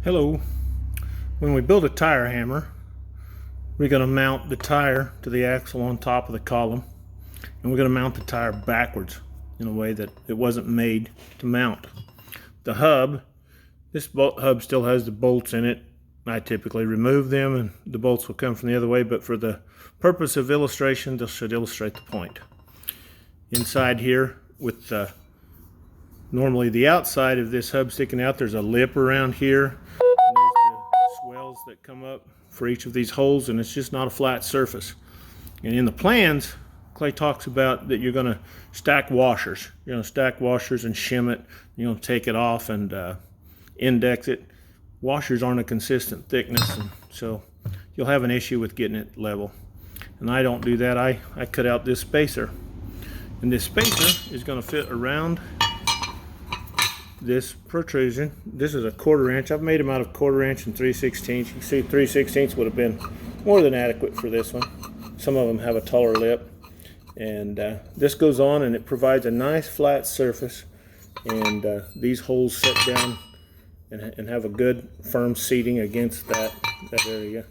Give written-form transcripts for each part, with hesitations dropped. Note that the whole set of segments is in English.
Hello. When we build a tire hammer, we're going to mount the tire to the axle on top of the column, and we're going to mount the tire backwards in a way that it wasn't made to mount. The hub, this hub still has the bolts in it. I typically remove them and the bolts will come from the other way, but for the purpose of illustration, this should illustrate the point. Inside here, with normally the outside of this hub sticking out, there's a lip around here. And there's the swells that come up for each of these holes, and it's just not a flat surface. And in the plans, Clay talks about that you're going to stack washers. You're going to stack washers and shim it. You're going to take it off and index it. Washers aren't a consistent thickness, and so you'll have an issue with getting it level. And I don't do that. I cut out this spacer. And this spacer is going to fit around this protrusion. This is a 1/4 inch. I've made them out of 1/4 inch and 3/16. You can see 3/16 would have been more than adequate for this one. Some of them have a taller lip. And this goes on and it provides a nice flat surface. And these holes set down and have a good firm seating against that area.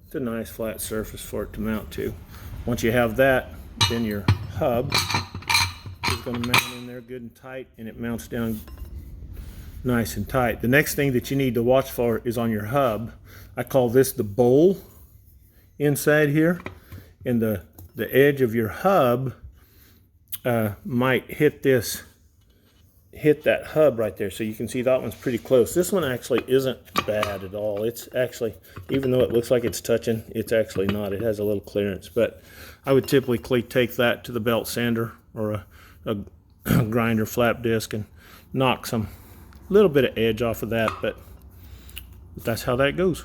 It's a nice flat surface for it to mount to. Once you have that, then your hub is going to mount in there good and tight, and it mounts down nice and tight. The next thing that you need to watch for is on your hub. I call this the bowl inside here, and the edge of your hub might hit that hub right there. So you can see that one's pretty close. This one actually isn't bad at all. It's actually, even though it looks like it's touching, it's actually not. It has a little clearance, but I would typically take that to the belt sander or a grinder flap disc and knock some little bit of edge off of that, but that's how that goes.